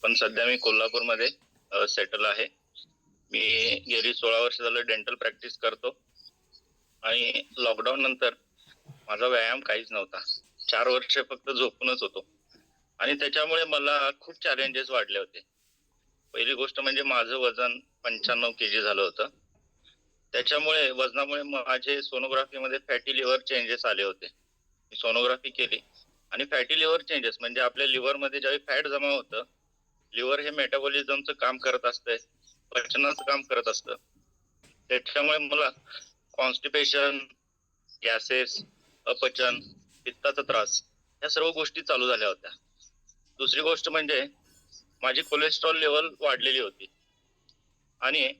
पण सध्या मी कोल्हापूरमध्ये सेटल आहे. मी गेली 16 वर्ष झालं डेंटल प्रॅक्टिस करतो आणि लॉकडाऊन नंतर माझा व्यायाम काहीच नव्हता. 4 वर्ष फक्त झोपूनच होतो आणि त्याच्यामुळे मला खूप चॅलेंजेस वाढले होते. पहिली गोष्ट म्हणजे माझं वजन 95 केजी झालं होतं. त्याच्यामुळे वजनामुळे माझे सोनोग्राफीमध्ये फॅटी लिव्हर चेंजेस आले होते. मी सोनोग्राफी केली आणि फॅटी लिव्हर चेंजेस म्हणजे आपल्या लिव्हरमध्ये ज्यावेळी फॅट जमा होतं, लिव्हर हे मेटाबॉलिझमचं काम करत असतंय, पचनाचं काम करत असतं. त्याच्यामुळे मला कॉन्स्टिपेशन, गॅसेस, अपचन, पित्ताचा त्रास या सर्व गोष्टी चालू झाल्या होत्या. दुसरी गोष्ट म्हणजे माझी कोलेस्ट्रॉल लेवल वाढलेली होती आणि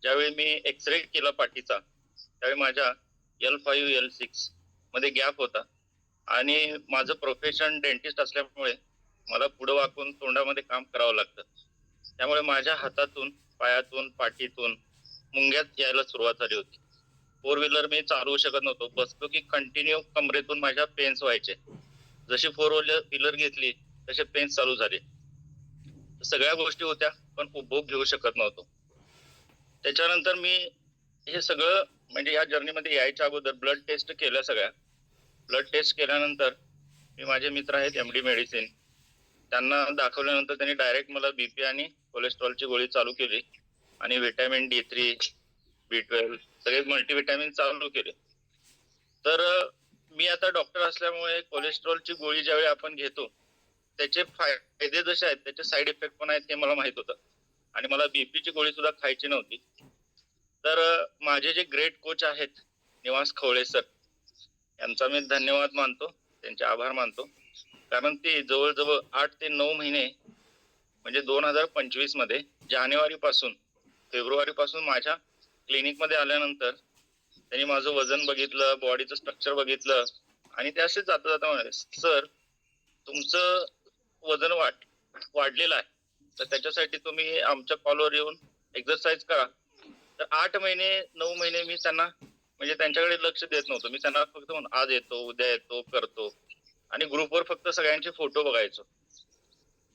ज्यावेळी मी एक्सरे केला पाठीचा त्यावेळी माझ्या L5 L6 मध्ये गॅप होता आणि माझं प्रोफेशन डेंटिस्ट असल्यामुळे मला पुढं वाकून तोंडामध्ये काम करावं लागतं. त्यामुळे माझ्या हातातून, पायातून, पाठीतून मुंग्यात यायला सुरुवात झाली होती. 4 व्हीलर मी चालवू शकत नव्हतो. बसलो की कंटिन्यू कमरेतून माझ्या पेन्स व्हायचे. जशी 4 व्हीलर घेतली तसे पेन्स चालू झाले. सगळ्या गोष्टी होत्या पण उपभोग घेऊ शकत नव्हतो. त्याच्यानंतर मी हे सगळं म्हणजे या जर्नीमध्ये यायच्या अगोदर ब्लड टेस्ट केल्या सगळ्या. ब्लड टेस्ट केल्यानंतर मी माझे मित्र आहेत MD मेडिसिन त्यांना दाखवल्यानंतर त्यांनी डायरेक्ट मला BP आणि कोलेस्ट्रॉलची गोळी चालू केली आणि व्हिटॅमिन D3, B12 सगळे मल्टीव्हिटॅमिन चालू केले. तर मी आता डॉक्टर असल्यामुळे कोलेस्ट्रॉलची गोळी ज्यावेळी आपण घेतो त्याचे फायदे जसे आहेत त्याचे साईड इफेक्ट पण आहेत हे मला माहित होतं आणि मला बीपीची गोळी सुद्धा खायची नव्हती. तर माझे जे ग्रेट कोच आहेत निवास खवळे सर यांचा मी धन्यवाद मानतो, त्यांचे आभार मानतो. कारण ते जवळजवळ 8 ते 9 महिने म्हणजे 2025 मध्ये जानेवारी पासून फेब्रुवारी पासून माझ्या क्लिनिक मध्ये आल्यानंतर त्यांनी माझं वजन बघितलं, बॉडीचं स्ट्रक्चर बघितलं आणि ते असेच जाता जाता म्हणाले, सर तुमचं वजन वाढलेलं आहे तर त्याच्यासाठी तुम्ही आमच्या कॉलवर येऊन एक्सरसाइज करा. तर 8 महिने 9 महिने मी त्यांना म्हणजे त्यांच्याकडे लक्ष देत नव्हतो. मी त्यांना फक्त आज येतो, उद्या येतो, करतो आणि ग्रुपवर फक्त सगळ्यांचे फोटो बघायचो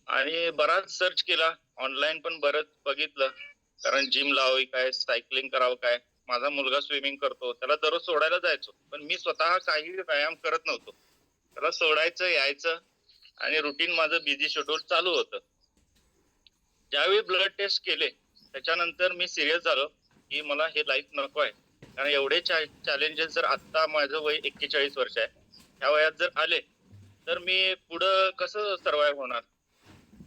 आणि बराच सर्च केला, ऑनलाईन पण बरंच बघितलं. कारण जिम लावावी काय, सायकलिंग करावं काय. माझा मुलगा स्विमिंग करतो, त्याला दररोज सोडायला जायचो, पण मी स्वतः काही व्यायाम करत नव्हतो. त्याला सोडायचं, यायचं आणि रुटीन माझं बिझी शेड्यूल चालू होतं. ज्यावेळी ब्लड टेस्ट केले त्याच्यानंतर मी सिरियस झालो की मला हे लाईफ नको आहे. कारण एवढे चॅलेंजेस जर आता माझं वय 41 वर्ष आहे, ह्या वयात जर आले तर मी पुढं कसं सर्व्हाइव्ह होणार.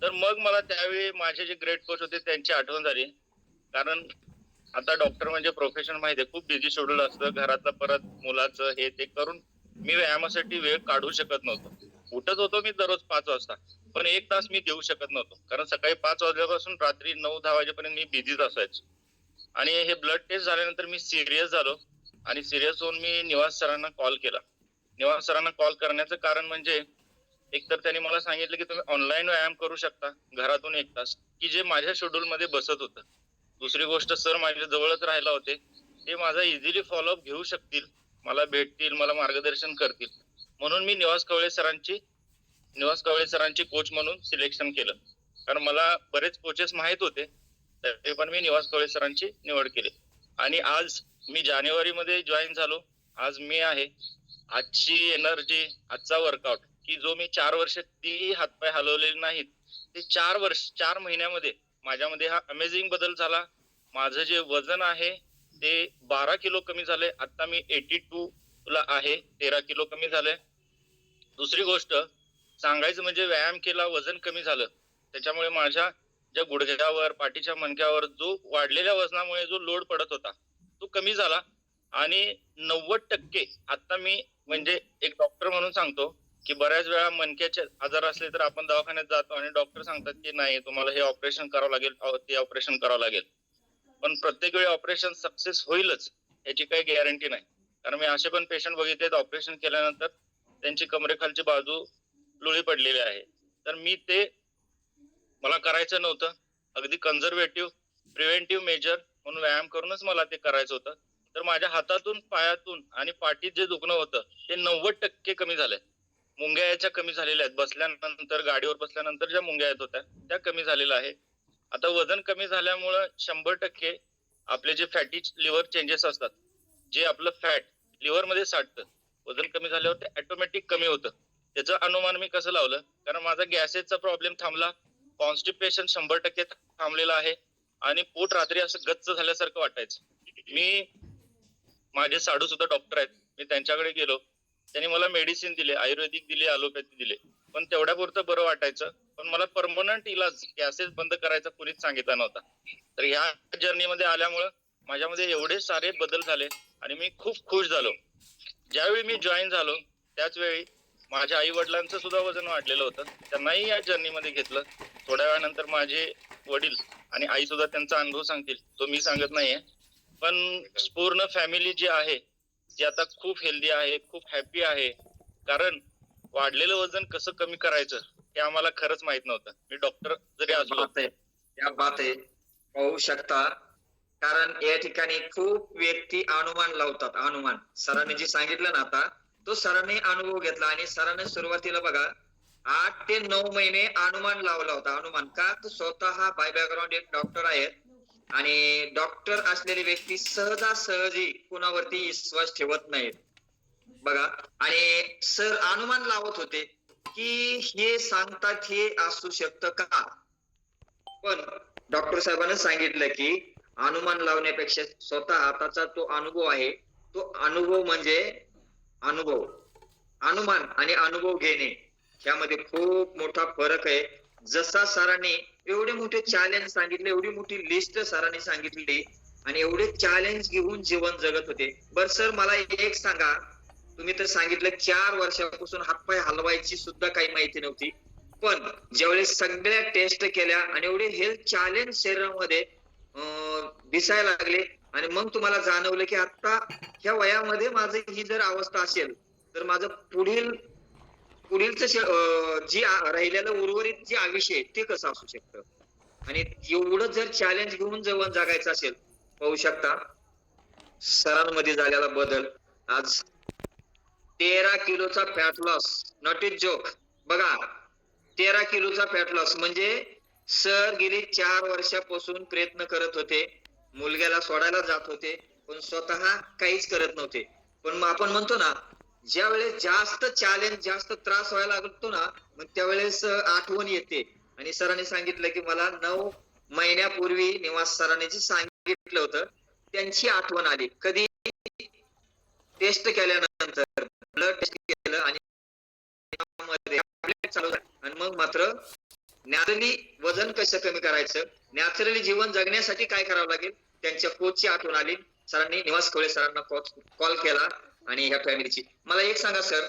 तर मग मला त्यावेळी माझे जे ग्रेट कोच होते त्यांची आठवण झाली. कारण आता डॉक्टर म्हणजे प्रोफेशन माहिती आहे, खूप बिझी शेड्यूल असतं, घरातलं परत मुलाचं हे ते करून मी व्यायामासाठी वेळ काढू शकत नव्हतो. उठत होतो मी दररोज 5 वाजता, पण 1 तास मी देऊ शकत नव्हतो. कारण सकाळी 5 वाजल्यापासून रात्री 9-10 वाजेपर्यंत मी बिझीच असायचो. आणि हे ब्लड टेस्ट झाल्यानंतर मी सिरियस झालो आणि सिरियस होऊन मी निवास सरांना कॉल केला. निवास सरांना कॉल करण्याचं कारण म्हणजे एकतर त्यांनी मला सांगितलं की तुम्ही ऑनलाईन व्यायाम करू शकता घरातून 1 तास, की जे माझ्या शेड्यूल मध्ये बसत होतं. दुसरी गोष्ट सर माझ्या जवळच राहायला होते, ते माझा इझिली फॉलोअप घेऊ शकतील, मला भेटतील, मला मार्गदर्शन करतील. म्हणून मी निवास कवळे सरांची कोच म्हणून सिलेक्शन केलं. कारण मला बरेच कोचेस माहित होते तरी पण मी निवास कवळे सरांची निवड केली आणि आज मी जानेवारी मध्ये जॉईन झालो. आज मी आहे. आजची एनर्जी, आजचा वर्कआउट की जो मी 4 वर्ष ती हातपाय हलवलेले नाहीत, ते 4 महिन्यामध्ये माझ्यामध्ये हा अमेझिंग बदल झाला. माझं जे वजन आहे ते 12 किलो कमी झाले. आता मी 82 ला आहे, 13 किलो कमी झाले. दुसरी गोष्ट सांगायचं म्हणजे व्यायाम केला, वजन कमी झालं. त्याच्यामुळे माझ्या ज्या गुडघ्यावर, पाठीच्या मणक्यावर जो वाढलेल्या वजनामुळे जो लोड पडत होता तो कमी झाला आणि 90% आता मी म्हणजे एक डॉक्टर म्हणून सांगतो की बऱ्याच वेळा मणक्याचे आजार असले तर आपण दवाखान्यात जातो आणि डॉक्टर सांगतात की नाही तुम्हाला हे ऑपरेशन करावं लागेल, ते ऑपरेशन करावं लागेल. पण प्रत्येक वेळी ऑपरेशन सक्सेस होईलच याची काही गॅरंटी नाही. कारण मी असे पण पेशंट बघितले ऑपरेशन केल्यानंतर त्यांची कमरेखालची बाजू लुळी पडलेली आहे. तर मी ते मला करायचं नव्हतं. अगदी कन्झर्वेटिव्ह प्रिव्हेंटिव्ह मेजर म्हणून व्यायाम करूनच मला ते करायचं होतं. तर माझ्या हातातून, पायातून आणि पाठीत जे दुखणं होतं ते 90% कमी झालंय. मुंग्या याच्या कमी झालेल्या आहेत. बसल्यानंतर, गाडीवर बसल्यानंतर ज्या मुंग्या येत होत्या त्या कमी झालेल्या आहे. आता वजन कमी झाल्यामुळं 100% आपले जे फॅटी लिव्हर चेंजेस असतात, जे आपलं फॅट लिव्हर मध्ये साठतं, वजन कमी झाल्यावर ते ऑटोमॅटिक कमी होतं. त्याचं अनुमान मी कसं लावलं, कारण माझा गॅसेसचा प्रॉब्लेम थांबला, कॉन्स्टिपेशन 100% थांबलेलं आहे आणि पोट रात्री असं गच्च झाल्यासारखं वाटायचं. मी माझे साडू सुद्धा डॉक्टर आहेत, मी त्यांच्याकडे गेलो, त्यांनी मला मेडिसिन दिले, आयुर्वेदिक दिले, ॲलोपॅथी दिले, पण तेवढ्यापुरतं बरं वाटायचं. पण मला परमनंट इलाज गॅसेस बंद करायचा कुणीच सांगितलं नव्हता. तर ह्या जर्नीमध्ये आल्यामुळं माझ्यामध्ये एवढे सारे बदल झाले आणि मी खूप खुश झालो. ज्यावेळी मी जॉईन झालो त्याच वेळी माझ्या आई वडिलांचं सुद्धा वजन वाढलेलं होतं, त्यांनाही या जर्नीमध्ये घेतलं. थोड्या वेळानंतर माझे वडील आणि आई सुद्धा त्यांचा अनुभव सांगतील, तो मी सांगत नाहीये. पण पूर्ण फॅमिली जी आहे ती आता खूप हेल्दी आहे, खूप हॅपी आहे. कारण वाढलेलं वजन कसं कमी करायचं हे आम्हाला खरंच माहित नव्हतं. मी डॉक्टर जरी असलो या बात आहे पाहू शकता. कारण या ठिकाणी खूप व्यक्ती अनुमान लावतात. अनुमान सरांनी जे सांगितलं ना आता, तो सरांनी अनुभव घेतला आणि सरांनी सुरुवातीला बघा 8 ते 9 महिने अनुमान लावला होता. अनुमान का, तर स्वतः बाय बॅकग्राऊंड एक डॉक्टर आहेत आणि डॉक्टर असलेले व्यक्ती सहजासहजी कुणावरती विश्वास ठेवत नाहीत बघा. आणि सर अनुमान लावत होते की हे सांगतात हे असू शकतं का, पण डॉक्टर साहेबांनी सांगितलं की अनुमान लावण्यापेक्षा स्वतः हाताचा तो अनुभव आहे, तो अनुभव म्हणजे अनुभव. अनुमान आणि अनुभव घेणे यामध्ये खूप मोठा फरक आहे. जसा सरांनी एवढे मोठे चॅलेंज सांगितले, एवढी मोठी लिस्ट सरांनी सांगितली आणि एवढे चॅलेंज घेऊन जीवन जगत होते. बर सर मला एक सांगा, तुम्ही तर सांगितलं 4 वर्षापासून हातपाय हलवायची सुद्धा काही माहिती नव्हती, पण ज्यावेळेस सगळ्या टेस्ट केल्या आणि एवढे हेल्थ चॅलेंज शरीरामध्ये दिसायला लागले आणि मग तुम्हाला जाणवलं की आता ह्या वयामध्ये माझी ही जर अवस्था असेल तर माझं पुढीलच जी राहिलेलं उर्वरित जे आयुष्य आहे ते कसं असू शकतं. आणि एवढं जर चॅलेंज घेऊन जीवन जगायचं असेल, पाहू शकता सरांमध्ये झालेला बदल. आज 13 किलोचा fat loss, not it joke. बघा 13 किलोचा फॅट लॉस म्हणजे सर गेली 4 वर्षापासून प्रयत्न करत होते, मुलग्याला सोडायला जात होते, पण स्वतः काहीच करत नव्हते. पण मग आपण म्हणतो ना, ज्या वेळेस जास्त चॅलेंज, जास्त त्रास व्हायला लागतो ना, मग त्यावेळेस आठवण येते. आणि सरांनी सांगितलं की मला 9 महिन्यापूर्वी निवास सरांनी जे सांगितलं होतं त्यांची आठवण आली. कधी, टेस्ट केल्यानंतर ब्लड टेस्ट केलं आणि चालू आणि मग मात्र नॅचरली वजन कसं कमी करायचं, नॅचरली जीवन जगण्यासाठी काय करावं लागेल, त्यांच्या कोचची आठवण आली. सरांनी निवास खवळे सरांना कॉल केला आणि ह्या फॅमिलीची. मला एक सांगा सर,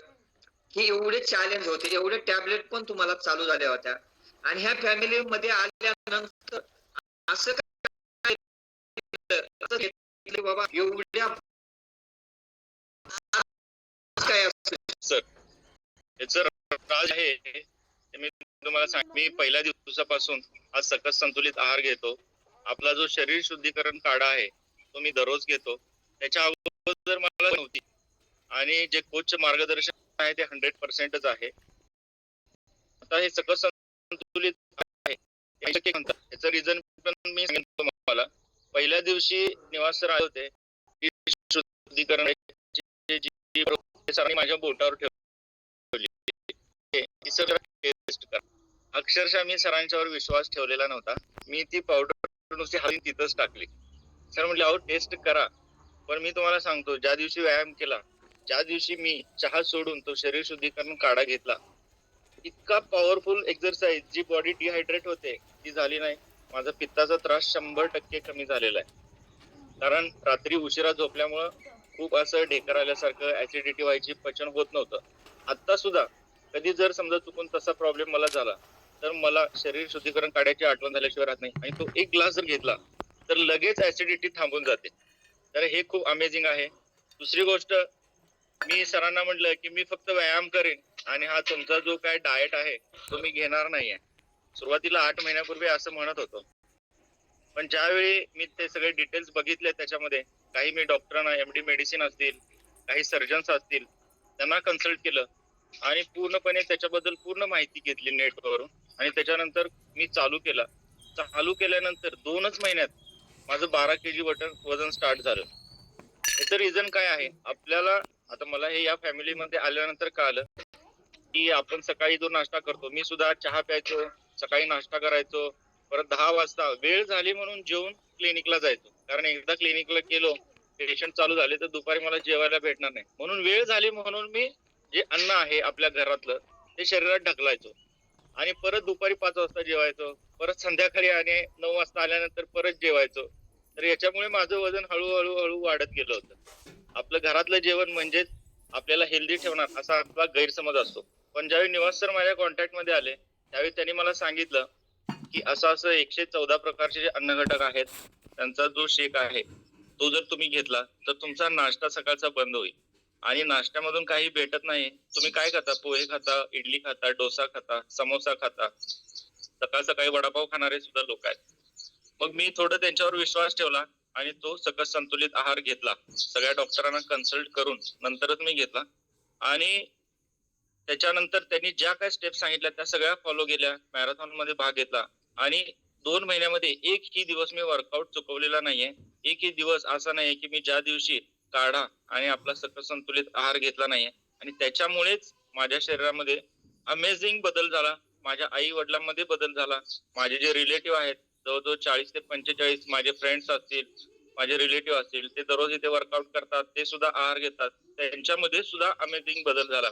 की एवढे चॅलेंज होते, एवढे टॅबलेट पण तुम्हाला चालू झाल्या होत्या आणि ह्या फॅमिली मध्ये आल्यानंतर असं काय बाबा एवढ्या काय सर याचं राज आहे ते मी तुम्हाला सांग. मी पहिल्या दिवसापासून आज सकस संतुलित आहार घेतो. आपला जो शरीर शुद्धीकरण काढा आहे तो मी दररोज घेतो. त्याच्या अगोदर मला नव्हती आणि जे कोचचे मार्गदर्शन आहे ते 100%च आहे. आता हे सकस संतुलित आहे याचं रिझन पण मी सांगितलं तुम्हाला. पहिल्या दिवशी निवास सर आले होते, शुद्धीकरण सरांनी माझ्या बोटावर ठेवली, टेस्ट करा. अक्षरशः मी सरांच्यावर विश्वास ठेवलेला नव्हता. मी ती पावडर नुसती हलवून तिथंच टाकली. सर म्हटले अहो टेस्ट करा. पण मी तुम्हाला सांगतो, ज्या दिवशी व्यायाम केला, ज्या दिवशी मी चहा सोडून तो शरीर शुद्धीकरण काढा घेतला, इतका पॉवरफुल एक्सरसाइज, जी बॉडी डिहायड्रेट होते ती झाली नाही. माझा पित्ताचा त्रास 100% कमी झालेला आहे. कारण रात्री उशिरा झोपल्यामुळं खूप असं ढेकर आल्यासारखं, ऍसिडिटी व्हायची, पचन होत नव्हतं. आता सुद्धा कधी जर समजा चुकून तसा प्रॉब्लेम मला झाला तर मला शरीर शुद्धीकरण काढायची आठवण झाल्याशिवाय राहत नाही. आणि तो एक ग्लास जर घेतला तर लगेच ऍसिडिटी थांबून जाते. तर हे खूप अमेझिंग आहे. दुसरी गोष्ट, मी सरांना म्हटलं की मी फक्त व्यायाम करेन आणि हा तुमचा जो काय डाएट आहे तो मी घेणार नाहीये. सुरुवातीला 8 महिन्यापूर्वी असं म्हणत होतो, पण ज्यावेळी मी ते सगळे डिटेल्स बघितले त्याच्यामध्ये, काही मी डॉक्टरांना, MD मेडिसिन असतील, काही सर्जन्स असतील, त्यांना कन्सल्ट केलं, आणि पूर्णपणे त्याच्याबद्दल पूर्ण माहिती घेतली नेटवरून. आणि त्याच्यानंतर मी चालू केल्यानंतर 2च महिन्यात माझं 12 kg वजन स्टार्ट झालं. याचं रिझन काय आहे आपल्याला? आता मला हे या फॅमिलीमध्ये आल्यानंतर कळालं की आपण सकाळी जो नाश्ता करतो, मी सुद्धा चहा प्यायचो, सकाळी नाश्ता करायचो, परत 10 वाजता वेळ झाली म्हणून जेवून क्लिनिकला जायचो. कारण एकदा क्लिनिकला गेलो, पेशंट चालू झाले तर दुपारी मला जेवायला भेटणार नाही, म्हणून वेळ झाली म्हणून मी जे अन्न आहे आपल्या घरातलं ते शरीरात ढकलायचो आणि परत दुपारी 5 वाजता जेवायचो, परत संध्याकाळी आणि 9 वाजता आल्यानंतर परत जेवायचो. तर याच्यामुळे माझं वजन हळूहळू वाढत गेलं होतं. आपलं घरातलं जेवण म्हणजेच आपल्याला हेल्दी ठेवणार असा आपला गैरसमज असतो. पण ज्यावेळी निवास सर माझ्या कॉन्टॅक्ट मध्ये आले त्यावेळी त्यांनी मला सांगितलं की असं असं 114 प्रकारचे जे अन्न घटक आहेत त्यांचा जो शेक आहे तो जर तुम्ही घेतला तर तुमचा नाश्ता सकाळचा बंद होईल. आणि नाश्त्यामधून काही भेटत नाही. तुम्ही काय खाता? पोहे खाता, इडली खाता, डोसा खाता, समोसा खाता, सकाळ सकाळी वडापाव खाणारे सुद्धा लोक आहेत. मग मी थोडं त्यांच्यावर विश्वास ठेवला आणि तो सकस संतुलित आहार घेतला. सगळ्या डॉक्टरांना कन्सल्ट करून नंतरच मी घेतला. आणि त्याच्यानंतर त्यांनी ज्या काही स्टेप्स सांगितल्या त्या सगळ्या फॉलो केल्या. मॅरेथॉन मध्ये भाग घेतला आणि 2 महिन्यामध्ये एकही दिवस मी वर्कआउट चुकवलेला नाहीये. एकही दिवस असा नाही की मी ज्या दिवशी काढा आणि आपला सकस संतुलित आहार घेतला नाहीये. आणि त्याच्यामुळेच माझ्या शरीरामध्ये अमेझिंग बदल झाला. माझ्या आई वडिलांमध्ये बदल झाला. माझे जे रिलेटिव्ह आहेत जवळजवळ 40 ते 45 माझे फ्रेंड्स असतील, माझे रिलेटिव्ह असतील, ते दररोज इथे वर्कआउट करतात, ते सुद्धा आहार घेतात, त्यांच्यामध्ये सुद्धा अमेझिंग बदल झाला.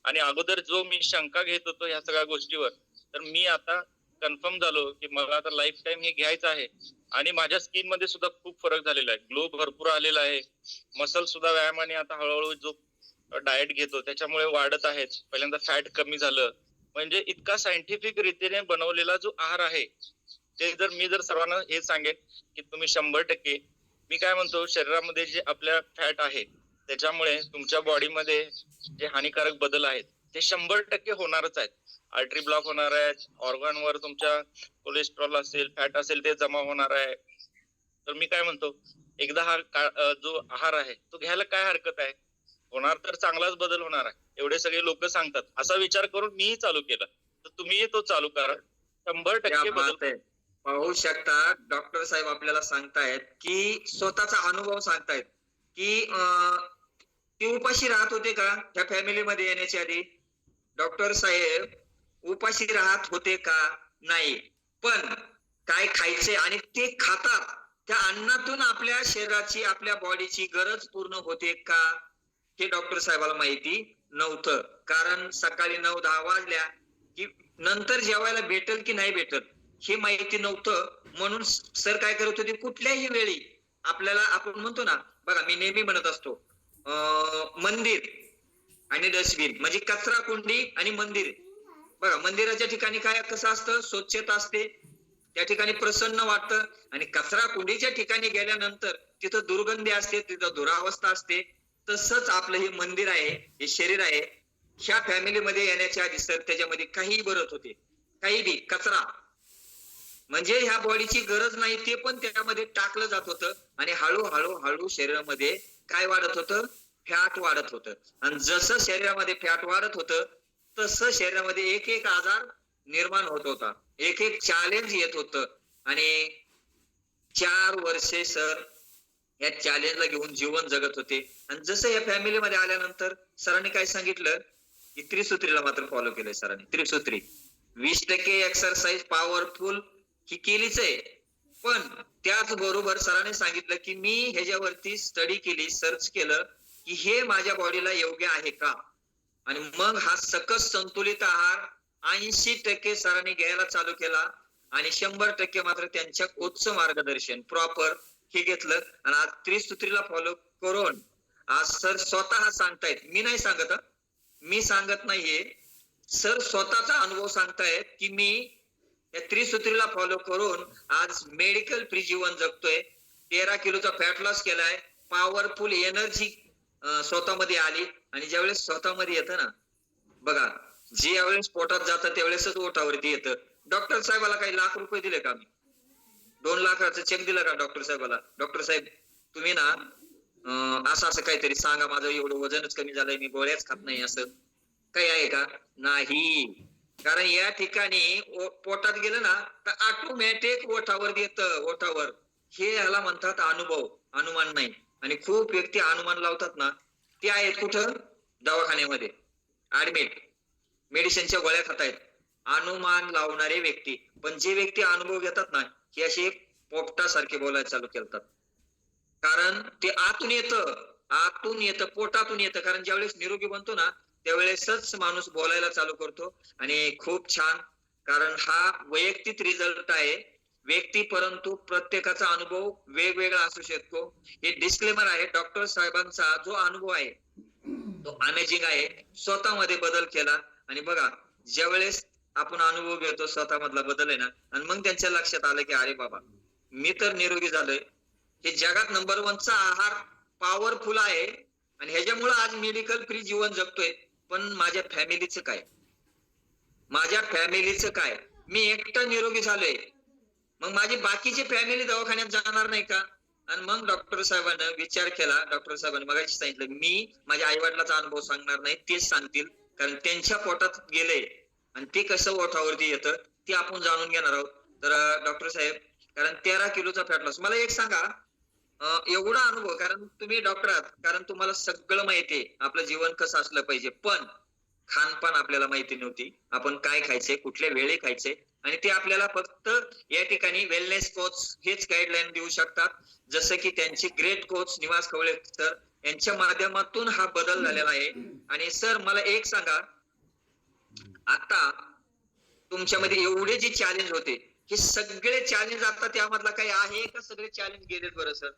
आणि अगोदर जो मी शंका घेत होतो ह्या सगळ्या गोष्टीवर, तर मी आता कन्फर्म झालो की मला आता लाईफ टाइम हे घ्यायचं आहे. आणि माझ्या स्किन मध्ये सुद्धा खूप फरक झालेला आहे. ग्लो भरपूर आलेला आहे. मसल सुद्धा व्यायामाने आता हळूहळू जो डाएट घेतो त्याच्यामुळे वाढत आहेत. पहिल्यांदा फॅट कमी झालं. म्हणजे इतका सायंटिफिक रीतीने बनवलेला जो आहार आहे ते जर मी सर्वांना हे सांगेन की तुम्ही 100%, मी काय म्हणतो, शरीरामध्ये जे आपल्या फॅट आहे त्याच्यामुळे तुमच्या बॉडीमध्ये जे हानिकारक बदल आहेत ते 100% होणारच आहेत. आर्टरी ब्लॉक होणार आहेत, ऑर्गनवर तुमच्या कोलेस्ट्रॉल असेल, फॅट असेल ते जमा होणार आहे. तर मी काय म्हणतो, एकदा हा जो आहार आहे तो घ्यायला काय हरकत आहे? होणार तर चांगलाच बदल होणार आहे. एवढे सगळे लोक सांगतात, असा विचार करून मीही चालू केला. तर तुम्हीही तो चालू करा. 100% बदल. पाहू शकता डॉक्टर साहेब आपल्याला सांगतायत की स्वतःचा अनुभव सांगतायत की ते उपाशी राहत होते का त्या फॅमिलीमध्ये येण्याच्या आधी? डॉक्टर साहेब उपाशी राहत होते का? नाही. पण काय खायचे आणि ते खातात त्या अन्नातून आपल्या शरीराची, आपल्या बॉडीची गरज पूर्ण होते का? हे डॉक्टर साहेबाला माहिती नव्हतं. कारण सकाळी 9-10 वाजल्या की नंतर जेवायला भेटल की नाही भेटल हे माहिती नव्हतं. म्हणून सर काय करत होते, कुठल्याही वेळी आपल्याला, आपण म्हणतो ना, बघा मी नेहमी म्हणत असतो मंदिर आणि डस्टबिन म्हणजे कचरा कुंडी आणि मंदिर. बघा मंदिराच्या ठिकाणी काय कसं असतं, स्वच्छता असते, त्या ठिकाणी प्रसन्न वाटतं. आणि कचरा कुंडीच्या ठिकाणी गेल्यानंतर तिथं दुर्गंधी असते, तिथं दुरावस्था असते. तसंच आपलं हे मंदिर आहे, हे शरीर आहे. ह्या फॅमिलीमध्ये येण्याच्या आधी सर त्याच्यामध्ये काही भरत होते, काही बी कचरा म्हणजे ह्या बॉडीची गरज नाही ते पण त्यामध्ये टाकलं जात होतं. आणि हळूहळू शरीरामध्ये काय वाढत होतं? फॅट वाढत होतं. आणि जसं शरीरामध्ये फॅट वाढत होतं तसं शरीरामध्ये एक एक आजार निर्माण होत होता, एक एक चॅलेंज येत होतं. आणि 4 वर्षे सर या चॅलेंजला घेऊन जीवन जगत होते. आणि जसं या फॅमिलीमध्ये आल्यानंतर सरांनी काय सांगितलं की त्रिसूत्रीला मात्र फॉलो केलंय सरांनी. त्रिसूत्री 20% एक्सरसाइज पॉवरफुल ही केलीच आहे. पण त्याचबरोबर सरांनी सांगितलं की मी ह्याच्यावरती स्टडी केली, सर्च केलं की हे माझ्या बॉडीला योग्य आहे का. आणि मग हा सकस संतुलित आहार 80% सरांनी घ्यायला चालू केला. आणि 100% मात्र त्यांच्या कोचचं मार्गदर्शन प्रॉपर हे घेतलं. आणि आज त्रिसूत्रीला फॉलो करून आज सर स्वतः सांगतायत, मी नाही सांगत, मी सांगत नाहीये, सर स्वतःचा अनुभव सांगतायत की मी या त्रिसूत्रीला फॉलो करून आज मेडिकल फ्री जीवन जगतोय. 13 किलोचा फॅट लॉस केलाय, पॉवरफुल एनर्जी स्वतःमध्ये आली. आणि ज्यावेळेस स्वतःमध्ये येतं ना, बघा जे यावेळेस पोटात जातं त्यावेळेसच ओठावरती येतं. डॉक्टर साहेबाला काही लाख रुपये दिले का? मी 2 लाखाचं चेक दिला का डॉक्टर साहेबाला? डॉक्टर साहेब तुम्ही ना असं काहीतरी सांगा, माझं एवढं वजनच कमी झालंय, मी गोळ्याच खात नाही, असं काही आहे का? नाही. कारण या ठिकाणी पोटात गेलं ना तर ऑटोमॅटिक ओठावर येतं, ओठावर. हे याला म्हणतात अनुभव, अनुमान नाही. आणि खूप व्यक्ती अनुमान लावतात ना, ते आहेत कुठं? दवाखान्यामध्ये ऍडमिट, मेडिसिनच्या गोळ्या खात आहेत. अनुमान लावणारे व्यक्ती. पण जे व्यक्ती अनुभव घेतात ना, हे असे पोपटासारखे बोलायला चालू करतात. कारण ते आतून येतं, पोटातून येतं. कारण ज्यावेळेस निरोगी बनतो ना, त्यावेळेसच माणूस बोलायला चालू करतो. आणि खूप छान, कारण हा वैयक्तिक रिझल्ट आहे व्यक्ती, परंतु प्रत्येकाचा अनुभव वेगवेगळा असू शकतो. हे डिस्क्लेमर आहे. डॉक्टर साहेबांचा जो अनुभव आहे तो अमेझिंग आहे. स्वतःमध्ये बदल केला. आणि बघा, ज्यावेळेस आपण अनुभव घेतो स्वतःमधला बदल आहे ना, आणि मग त्यांच्या लक्षात आलं की अरे बाबा, मी तर निरोगी झालोय. हे जगात नंबर 1 चा आहार पॉवरफुल आहे आणि ह्याच्यामुळे आज मेडिकल फ्री जीवन जगतोय. पण माझ्या फॅमिलीचं काय? माझ्या फॅमिलीचं काय? मी एकटा निरोगी झालोय, मग माझी बाकीची फॅमिली दवाखान्यात जाणार नाही का? आणि मग डॉक्टर साहेबांना विचार केला. डॉक्टर साहेबांनी मगाशी सांगितलं, मी माझ्या आई वडिलांचा अनुभव सांगणार नाही, तेच सांगतील. कारण त्यांच्या पोटात गेले आणि ते कसं ओठावरती येतं ते आपण जाणून घेणार आहोत. तर डॉक्टर साहेब, कारण 13 किलोचा फॅट लॉस, मला एक सांगा, एवढा अनुभव, कारण तुम्ही डॉक्टर आहात, कारण तुम्हाला सगळं माहितीये आपलं जीवन कसं असलं पाहिजे. पण खानपान आपल्याला माहिती नव्हती. आपण काय खायचे, कुठल्या वेळी खायचे, आणि ते आपल्याला फक्त या ठिकाणी वेलनेस कोच हेच गाईडलाईन देऊ शकतात. जसं की त्यांचे ग्रेट कोच निवास खवळे सर यांच्या माध्यमातून हा बदल झालेला आहे. आणि सर मला एक सांगा, आता तुमच्यामध्ये एवढे जे चॅलेंज होते, हे सगळे चॅलेंज आता त्यामधला काही आहे का? सगळे चॅलेंज गेलेत बरं सर?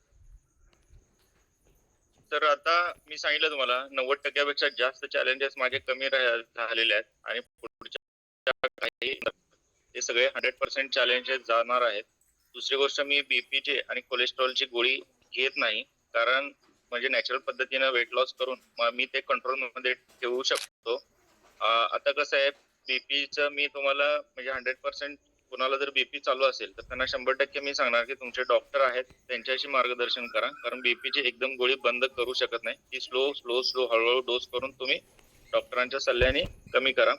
तर आता मी सांगितलं तुम्हाला 90% जास्त चॅलेंजेस माझे कमी झालेले आहेत आणि पुढच्या काही ते सगळे 100% चॅलेंजेस जाणार आहेत. दुसरी गोष्ट, मी बीपीची आणि कोलेस्ट्रॉलची गोळी घेत नाही, कारण म्हणजे नॅचरल पद्धतीने वेट लॉस करून मी ते कंट्रोल मध्ये ठेवू शकतो. आता कसं आहे, बीपीचं मी तुम्हाला म्हणजे 100%, कुणाला जर बीपी चालू असेल तर त्यांना 100% मी सांगणार की तुमचे डॉक्टर आहेत त्यांच्याशी मार्गदर्शन करा, कारण बीपीची एकदम गोळी बंद करू शकत नाही. ती स्लो हळूहळू डोस करून तुम्ही डॉक्टरांच्या सल्ल्याने कमी करा.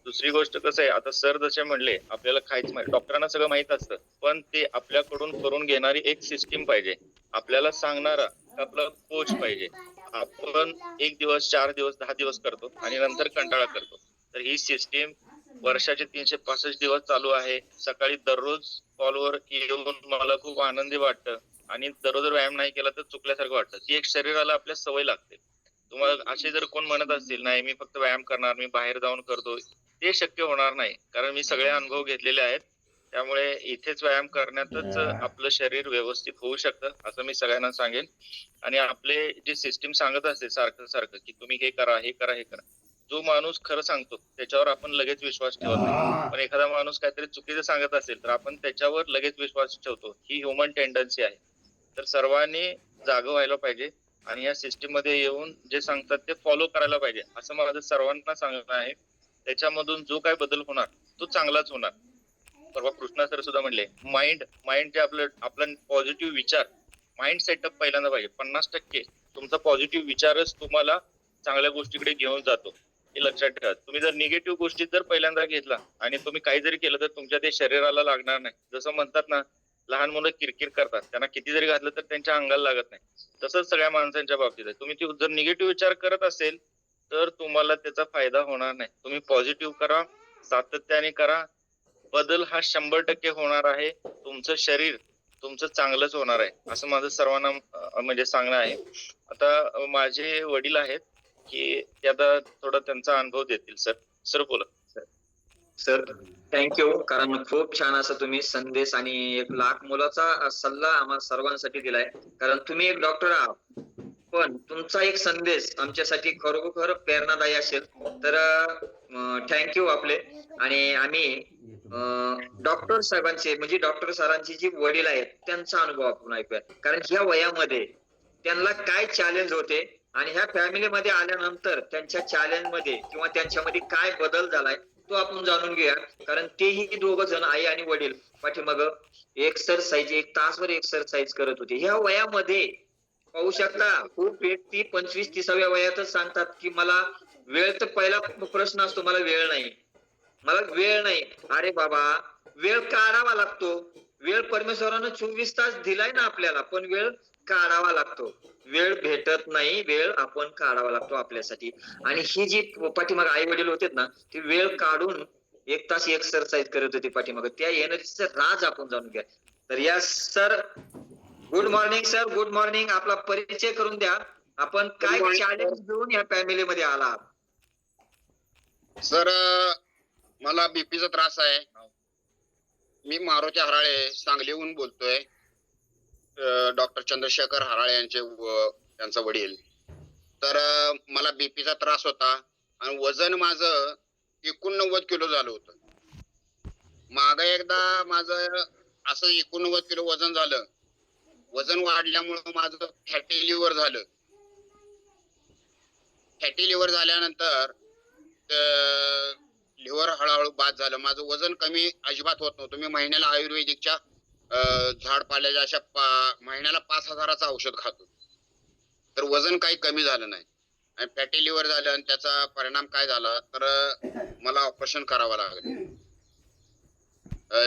दुसरी गोष्ट कसं आहे, आता सर जसे म्हणले आपल्याला खायचं माहिती, डॉक्टरांना सगळं माहित असतं, पण ते आपल्याकडून करून घेणारी एक सिस्टीम पाहिजे. आपल्याला सांगणारा आपला कोच पाहिजे. आपण 1 दिवस, 4 दिवस, 10 दिवस करतो आणि नंतर कंटाळा करतो. तर ही सिस्टीम वर्षाचे 365 दिवस चालू आहे. सकाळी दररोज कॉलवर येऊन मला खूप आनंदी वाटतं आणि दररोज व्यायाम नाही केला तर चुकल्यासारखं वाटतं. ती एक शरीराला आपल्या सवय लागते. तुम्हाला असे जर कोण म्हणत असतील नाही मी फक्त व्यायाम करणार, मी बाहेर जाऊन करतो, ते शक्य होणार नाही. कारण मी सगळे अनुभव घेतलेले आहेत. त्यामुळे इथेच व्यायाम करण्यातच आपलं शरीर व्यवस्थित होऊ शकतं, असं मी सगळ्यांना सांगेन. आणि आपले जे सिस्टीम सांगत असते सारखं की तुम्ही हे करा, हे करा, हे करा, जो माणूस खरं सांगतो त्याच्यावर आपण लगेच विश्वास ठेवत नाही. पण एखादा माणूस काहीतरी चुकीचं सांगत असेल तर आपण त्याच्यावर लगेच विश्वास ठेवतो. ही ह्युमन टेंडन्सी आहे. तर सर्वांनी जागं व्हायला पाहिजे आणि या सिस्टीम मध्ये येऊन जे सांगतात ते फॉलो करायला पाहिजे, असं माझं सर्वांना सांगणं आहे. त्याच्यामधून जो काय बदल होणार तो चांगलाच होणार. परवा कृष्णा सर सुद्धा म्हणले, माइंड जे आपला पॉझिटिव्ह विचार, माइंड सेटअप पहिल्यांदा पाहिजे. 50% तुमचा पॉझिटिव्ह विचारच तुम्हाला चांगल्या गोष्टीकडे घेऊन जातो, हे लक्षात ठेवा. तुम्ही जर निगेटिव्ह गोष्टी जर पहिल्यांदा घेतला आणि तुम्ही काही जरी केलं तर तुमच्या ते शरीराला लागणार नाही. जसं म्हणतात ना, लहान मुलं किरकिर करतात, त्यांना किती जरी घातलं तर त्यांच्या अंगाला लागत नाही. तसंच सगळ्या माणसांच्या बाबतीत आहे. तुम्ही जर निगेटिव्ह विचार करत असेल तर तुम्हाला त्याचा फायदा होणार नाही. तुम्ही पॉझिटिव्ह करा, सातत्याने करा. बदल हा 100% होणार आहे. तुमचं शरीर तुमचं चांगलंच होणार आहे, असं माझं सर्वांना म्हणजे सांगणं आहे. आता माझे वडील आहेत की ते आता थोडा त्यांचा अनुभव देतील. सर बोला. सर थँक्यू, कारण खूप छान असं तुम्ही संदेश आणि 1 लाख मुलाचा सल्ला आम्हा सर्वांसाठी दिलाय. कारण तुम्ही एक डॉक्टर आहात, पण तुमचा एक संदेश आमच्यासाठी खरोखर प्रेरणादायी असेल. तर थँक्यू आपले. आणि आम्ही डॉक्टर साहेबांचे म्हणजे डॉक्टर सरांची जी वडील आहेत त्यांचा अनुभव आपण ऐकूया. कारण ह्या वयामध्ये त्यांना काय चॅलेंज होते आणि ह्या फॅमिलीमध्ये आल्यानंतर त्यांच्या चॅलेंज मध्ये किंवा त्यांच्यामध्ये काय बदल झालाय तो आपण जाणून घेऊया. कारण तेही 2 जण, आई आणि वडील, पाठीमाग एक्सरसाइज 1 तासभर एक्सरसाइज करत होते. ह्या वयामध्ये पाहू शकता, खूप व्यक्ती 25-30व्या वयातच सांगतात की मला वेळ तर पहिला प्रश्न असतो, मला वेळ नाही, मला वेळ नाही. अरे बाबा, वेळ काढावा लागतो. वेळ परमेश्वरानं 24 तास दिलाय ना आपल्याला, पण वेळ काढावा लागतो. वेळ भेटत नाही, वेळ आपण काढावा लागतो आपल्यासाठी. आणि ही जी पाठीमागे आई वडील होते ना, ती वेळ काढून 1 तास एक्सरसाइज करत होते पाठीमागे. त्या एनर्जीचा राज आपण जाणून घ्या. तर या sir, good morning sir, good morning. आपला परिचय करून द्या. आपण काय चॅलेंज घेऊन या फॅमिलीमध्ये आलात? सर, मला बीपीचा त्रास आहे. मी मारुती हराळे सांगलीहून बोलतोय. डॉक्टर चंद्रशेखर हराळे यांचे त्यांचा वडील. तर मला बीपीचा त्रास होता आणि वजन माझं 89 किलो झालं होतं. माग एकदा माझं असं 89 किलो वजन झालं. वजन वाढल्यामुळं माझं फॅटी लिव्हर झालं. फॅटी लिव्हर झाल्यानंतर लिव्हर हळूहळू बाद झालं. माझं वजन कमी अजिबात होत नव्हतं. मी महिन्याला आयुर्वेदिकच्या झाडपाल्याच्या अशा महिन्याला 5,000चं औषध खातो. तर वजन काही कमी झालं नाही आणि फॅटी लिव्हर झालं आणि त्याचा परिणाम काय झाला तर मला ऑपरेशन करावं लागलं.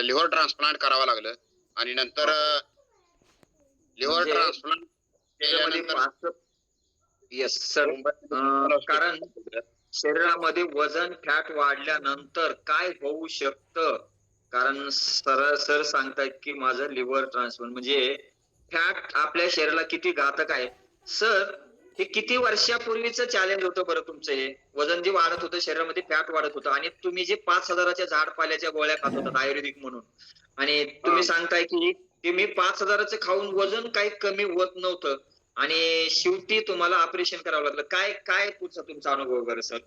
लिव्हर ट्रान्सप्लांट करावं लागलं आणि नंतर लिव्हर म्हणजे ट्रान्सप्लांट त्याच्यामध्ये केल्यानंतर येस सर, कारण शरीरामध्ये वजन फॅट वाढल्यानंतर काय होऊ शकतं? कारण सर सांगतायत की माझं लिव्हर ट्रान्सप्लांट म्हणजे फॅट आपल्या शरीराला किती घातक आहे. सर, हे किती वर्षापूर्वीचं चॅलेंज होतं बरं तुमचं? हे वजन जे वाढत होतं शरीरामध्ये, फॅट वाढत होतं आणि तुम्ही जे 5,000च्या झाडपाल्याच्या गोळ्या खात होतात आयुर्वेदिक म्हणून, आणि तुम्ही सांगताय की मी 5,000चं खाऊन वजन काही कमी होत नव्हतं आणि शेवटी तुम्हाला ऑपरेशन करावं लागलं. काय काय पुढचा तुमचा अनुभव बरं सर?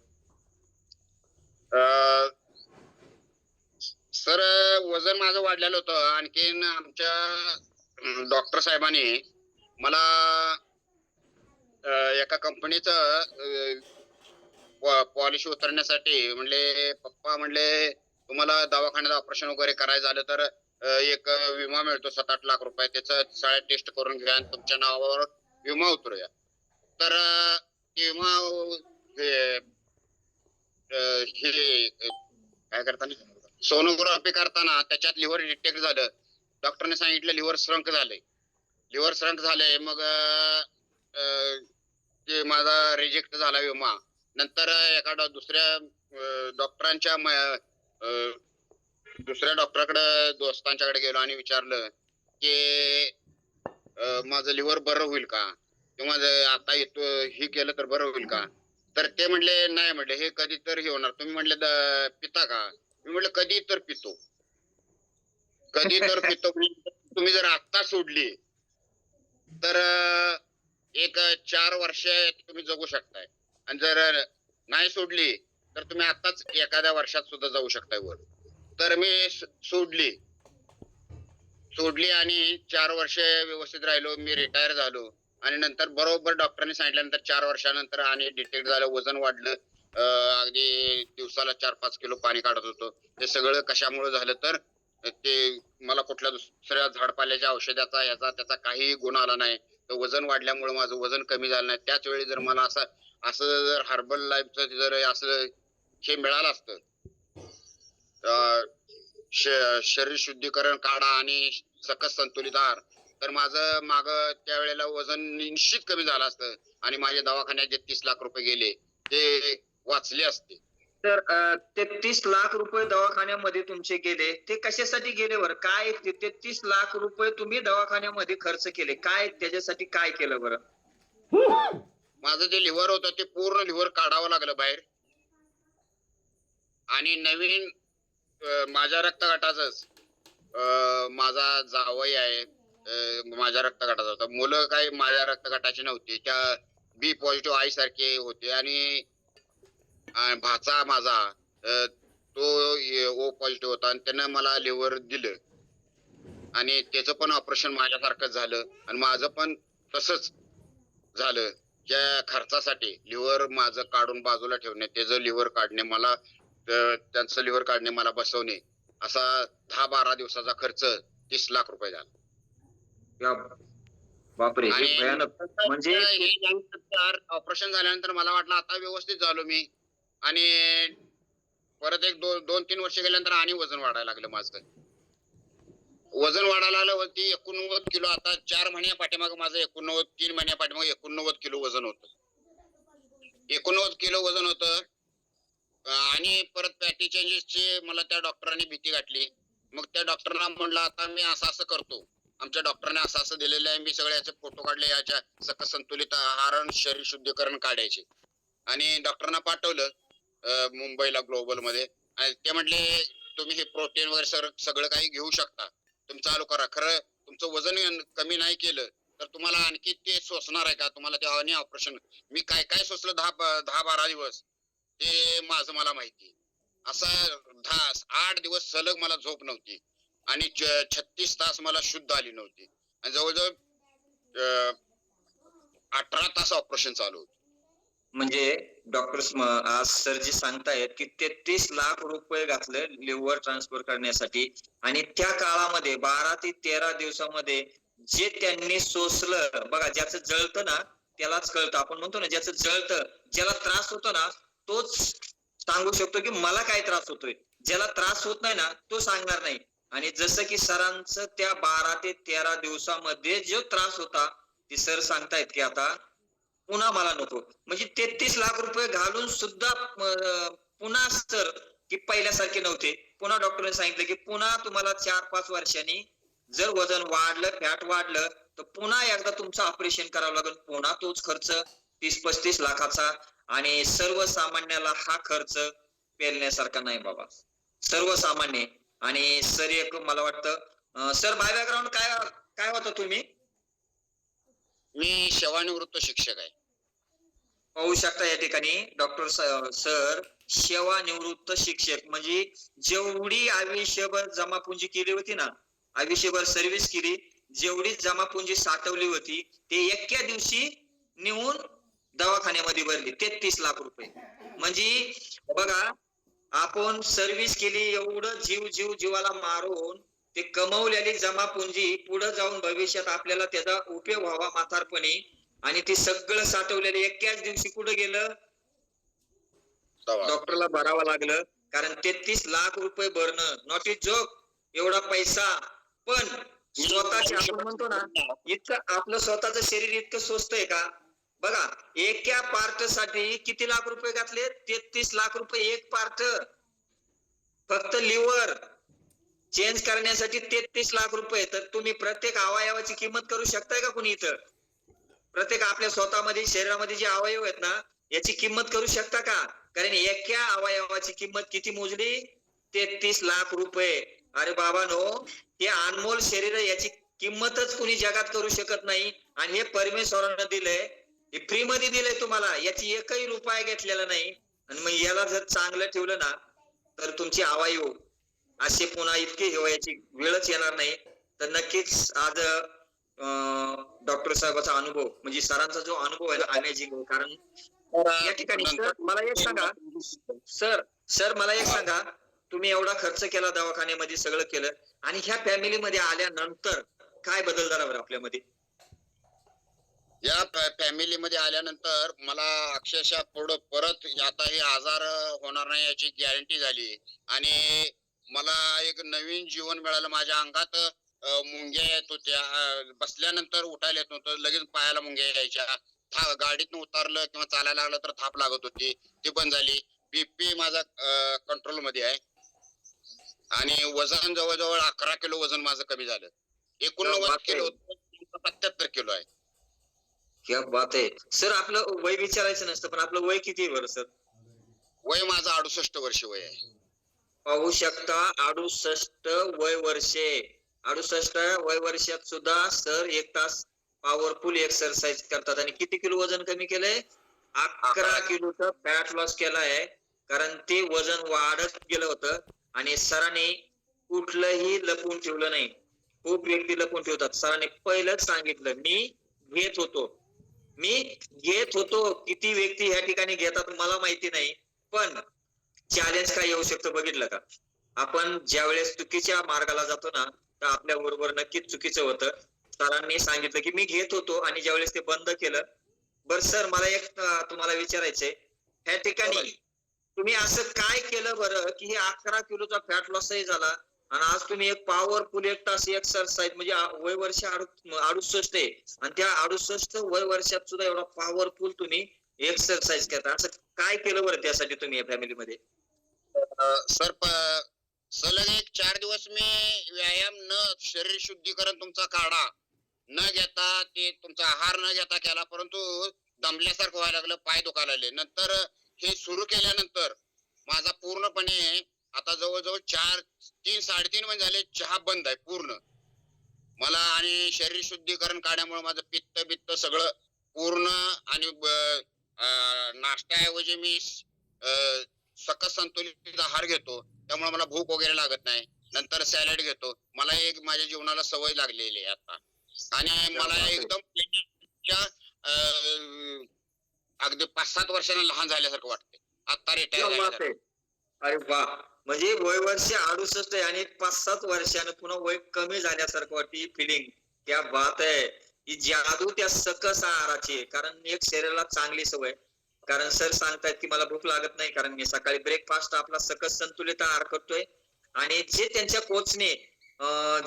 सर, वजन माझं वाढलेलं होतं. आणखीन आमच्या डॉक्टर साहेबांनी मला एका कंपनीचं पॉलिश उतरण्यासाठी म्हणले, पप्पा म्हणले तुम्हाला दवाखान्यात ऑपरेशन वगैरे करायचं झालं तर एक विमा मिळतो 7-8 लाख रुपये. त्याचं सगळ्या टेस्ट करून घ्या आणि तुमच्या नावावर विमा उतरूया. तर विमा हे काय करताना सोनोग्राफी करताना त्याच्यात लिव्हर डिटेक्ट झालं. डॉक्टरने सांगितलं लिव्हर श्रंक झालंय. लिव्हर श्रंक झालंय. मग ते माझा रिजेक्ट झाला विमा. नंतर एका दुसऱ्या डॉक्टरांच्या दुसऱ्या डॉक्टरकडे दोस्तांच्याकडे गेलो आणि विचारलं की माझं लिव्हर बरं होईल का, किंवा आता येतो हे केलं तर बरं होईल का? तर ते म्हणले नाही, म्हणले हे कधी तर हे होणार. तुम्ही म्हणले पिता का? मी म्हणलं कधी तर पितो, कधी तर पितो. तुम्ही जर आत्ता सोडली तर एक 4 वर्ष तुम्ही जगू शकताय आणि जर नाही सोडली तर तुम्ही आताच एखाद्या वर्षात सुद्धा जाऊ शकताय वर. तर मी सोडली आणि 4 वर्ष व्यवस्थित राहिलो. मी रिटायर झालो आणि नंतर बरोबर डॉक्टरांनी सांगितल्यानंतर 4 वर्षानंतर आणि डिटेक्ट झालं, वजन वाढलं. अगदी दिवसाला 4-5 किलो पाणी काढत होतो. ते सगळं कशामुळे झालं तर ते मला कुठल्या दुसऱ्या झाडपाल्याच्या औषधाचा याचा त्याचा काही गुण आला नाही. तर वजन वाढल्यामुळे माझं वजन कमी झालं नाही. त्याच वेळी जर मला असं जर हर्बल लाईफचं जर असं हे मिळालं असतं, शरीर शुद्धीकरण काढा आणि सकस संतुलित आहार, तर माझं माग त्यावेळेला वजन निश्चित कमी झालं असतं आणि माझ्या दवाखान्यात जे 30 लाख रुपये गेले ते वाचले असते. तर ते 30 लाख रुपये दवाखान्यामध्ये तुमचे गेले, ते कशासाठी गेले बरं? काय ते 30 लाख रुपये तुम्ही दवाखान्यामध्ये खर्च केले, काय त्याच्यासाठी काय केलं बरं? माझं जे लिव्हर होतं ते पूर्ण लिव्हर काढावं लागलं बाहेर आणि नवीन माझ्या रक्तगटाचंच माझा जावई आहे, माझ्या रक्तगटाचा होता. मुलं काही माझ्या रक्तगटाची नव्हती. त्या बी पॉझिटिव्ह आई सारखे होते आणि भाचा माझा तो ओ पॉझिटिव्ह होता आणि त्यानं मला लिव्हर दिलं आणि त्याचं पण ऑपरेशन माझ्यासारखंच झालं आणि माझं पण तसंच झालं. ज्या खर्चासाठी लिव्हर माझं काढून बाजूला ठेवणे, त्याचं लिव्हर काढणे, मला त्यांचं लिव्हर काढणे, मला बसवणे, असा 10-12 दिवसाचा खर्च 30 लाख रुपये झाला. या बापरे, हे आणि भयानक. म्हणजे ऑपरेशन झाल्यानंतर मला वाटलं आता व्यवस्थित झालो मी, आणि परत एक 2-3 वर्ष गेल्यानंतर आणि वजन वाढायला लागलं माझं. वजन वाढायला लागलं वरती 89 किलो. आता 4 महिन्या पाठीमागे माझं 89, 3 महिन्या पाठीमागे 89 किलो वजन होतं. 89 किलो वजन होतं. आणि परत पॅटी चेंजेसची मला त्या डॉक्टरांनी भीती गाठली. मग त्या डॉक्टरना म्हणलं आता मी असं करतो. आमच्या डॉक्टरने असं दिलेलं आहे. मी सगळे याचे फोटो काढले, याच्या सकस संतुलित आहार आणि शरीर शुद्धीकरण काढायचे. आणि डॉक्टरांना पाठवलं मुंबईला ग्लोबल मध्ये. आणि ते म्हटले तुम्ही हे प्रोटीन वगैरे सगळं काही घेऊ शकता, तुम्ही चालू करा. खरं तुमचं वजन कमी नाही केलं तर तुम्हाला आणखी ते सोसणार आहे का, तुम्हाला ते आणि ऑपरेशन. मी काय काय सोसलं 10-12 दिवस ते माझं मला माहिती. असं 8 दिवस सलग मला झोप नव्हती आणि 36 तास मला शुद्ध आली नव्हती. आणि जवळजवळ 18 तास ऑपरेशन चालू होतं. म्हणजे डॉक्टर आज सर जी सांगतायत की 33 लाख रुपये घातले लिव्हर ट्रान्सफर करण्यासाठी, आणि त्या काळामध्ये 12 ते 13 दिवसामध्ये जे त्यांनी सोसलं बघा, ज्याचं जळतं ना त्यालाच कळतं. आपण म्हणतो ना ज्याचं जळतं, ज्याला त्रास होतो ना तोच सांगू शकतो की मला काय त्रास होतोय. ज्याला त्रास होत नाही ना तो सांगणार नाही. आणि जसं की सरांचं त्या 12 ते 13 दिवसामध्ये जो त्रास होता, ते सर सांगतायत की आता पुन्हा मला नको. म्हणजे 33 लाख रुपये घालून सुद्धा पुन्हा सर की पहिल्यासारखे नव्हते. पुन्हा डॉक्टरांनी सांगितलं की पुन्हा तुम्हाला 4-5 वर्षांनी जर वजन वाढलं, फॅट वाढलं तर पुन्हा एकदा तुमचं ऑपरेशन करावं लागेल. पुन्हा तोच खर्च 30-35 लाखाचा. आणि सर्वसामान्याला हा खर्च पेलण्यासारखा नाही बाबा, सर्वसामान्य. आणि सर एक मला वाटतं सर बाय बॅकग्राऊंड काय काय होता तुम्ही? मी सेवानिवृत्त शिक्षक आहे. पाहू शकता या ठिकाणी डॉक्टर सर सेवानिवृत्त शिक्षक. म्हणजे जेवढी आयुष्यभर जमापुंजी केली होती ना, आयुष्यभर सर्व्हिस केली, जेवढी जमापुंजी साठवली होती ते एका दिवशी नेऊन दवाखान्यामध्ये भरली 33 लाख रुपये. म्हणजे बघा, आपण सर्व्हिस केली, एवढं जीवाला मारून ते कमवलेली जमापुंजी पुढे जाऊन भविष्यात आपल्याला त्याचा उपयोग व्हावा म्हातारपणी, आणि ते सगळं साठवलेलं एकाच दिवशी कुठे गेलं? डॉक्टरला भरावं लागलं. कारण 33 लाख रुपये भरणं नॉट इज जोक. एवढा पैसा पण स्वतःचे, आपण म्हणतो ना इतकं आपलं स्वतःचं शरीर इतकं स्वस्त आहे का? बघा, एका पार्ट साठी किती लाख रुपये घातले? 33 लाख रुपये एक पार्ट. फक्त लिव्हर चेंज करण्यासाठी 33 लाख रुपये. तर तुम्ही प्रत्येक अवयवाची किंमत करू शकताय का कुणी इथं? प्रत्येक आपल्या स्वतःमध्ये शरीरामध्ये जे अवयव आहेत ना याची किंमत करू शकता का? कारण एका अवयवाची किंमत किती मोजली? 33 लाख रुपये. अरे बाबांनो, हे अनमोल शरीर, याची किंमतच कुणी जगात करू शकत नाही. आणि हे परमेश्वरानं दिलंय, हे फ्री मध्ये दिलंय तुम्हाला, याची एकही रुपया घेतलेला नाही. आणि मग याला जर चांगलं ठेवलं ना तर तुमचे अवयव असे पुन्हा इतके याची वेळच येणार नाही. तर नक्कीच आज डॉक्टर साहेबाचा अनुभव, म्हणजे सरांचा जो अनुभव आहे ना अमेझिंग. कारण या ठिकाणी सर मला एक सांगा, सर मला एक सांगा, तुम्ही एवढा खर्च केला, दवाखान्यामध्ये सगळं केलं, आणि ह्या फॅमिलीमध्ये आल्यानंतर काय बदल झाला बरं आपल्यामध्ये? या फॅमिलीमध्ये आल्यानंतर मला अक्षरशः पुढं परत आता हे आजार होणार नाही याची गॅरंटी झाली. आणि मला एक नवीन जीवन मिळालं. माझ्या अंगात मुंग्या येत होत्या, बसल्यानंतर उठायला येत नव्हतं, लगेच पायाला मुंग्या यायच्या, गाडीतनं उतरलं किंवा चालायला लागलं तर थाप लागत होती, ती पण झाली. बीपी माझा कंट्रोल मध्ये आहे. आणि वजन जवळजवळ 11 किलो वजन माझं कमी झालं. 89 किलो 77 किलो आहे. क्या बात आहे सर. आपलं वय विचारायचं नसतं, पण आपलं वय किती आहे बरं सर? वय माझं 68 वर्ष वय आहे. पाहू शकता, 68 वय वर्षे. 68 वय वर्षात सुद्धा सर 1 तास पॉवरफुल एक्सरसाइज करतात. आणि किती किलो वजन कमी केलंय? 11 किलोचा फॅट लॉस केलाय. कारण ते वजन वाढत गेलं होतं. आणि सरांनी कुठलंही लपवून ठेवलं नाही. खूप व्यक्ती लपवून ठेवतात. सरांनी पहिलंच सांगितलं, मी घेत होतो. किती व्यक्ती ह्या ठिकाणी घेतात मला माहिती नाही, पण चॅलेंज काय येऊ शकतं बघितलं का? आपण ज्यावेळेस चुकीच्या मार्गाला जातो ना तर आपल्या बरोबर नक्कीच चुकीचं होतं. सरांनी सांगितलं की मी घेत होतो, आणि ज्यावेळेस ते बंद केलं. बरं सर, मला एक तुम्हाला विचारायचंय, ह्या ठिकाणी तुम्ही असं काय केलं बरं की हे 11 किलोचा फॅट लॉसही झाला आणि आज तुम्ही एक पॉवरफुल 1 तास एक्सरसाइज म्हणजे वय वर्ष 68 आहे आणि त्या 68 वय वर्षात सुद्धा एवढा पॉवरफुल तुम्ही एक्सरसाइज करता. असं काय केलं बरं त्यासाठी तुम्ही या फॅमिलीमध्ये? सर सलग एक 4 दिवस मी व्यायाम न शरीर शुद्धीकरण तुमचा काढा न घेता ते तुमचा आहार न घेता केला, परंतु दमल्यासारखं व्हायला लागलं, पाय दुखायला लागले. नंतर हे सुरू केल्यानंतर माझा पूर्णपणे आता जवळजवळ 3-3.5 महिने झाले चहा बंद आहे पूर्ण. मला आणि शरीर शुद्धीकरण काढल्यामुळे माझं पित्त बित्त सगळं पूर्ण आणि नाश्त्याऐवजी मी सकस संतुलित आहार घेतो, त्यामुळे मला भूक वगैरे लागत नाही. नंतर सॅलड घेतो. मला एक माझ्या जीवनाला सवय लागलेली आहे आता आणि मला एकदम अगदी 5-7 वर्षांना लहान झाल्यासारखं वाटतंय. आता रिटायर झाल्यासारखं. अरे वा, म्हणजे वय वर्ष 68 आहे आणि 5-7 वर्षानं पुन्हा वय कमी झाल्यासारखं वाटतं. ही फिलिंग क्या बात आहे. ही जादू त्या सकस आहाराची आहे. कारण एक शरीराला चांगली सवय. कारण सर सांगतायत की मला भूक लागत नाही कारण मी सकाळी ब्रेकफास्ट आपला सकस संतुलित आहार करतोय आणि जे त्यांच्या कोचने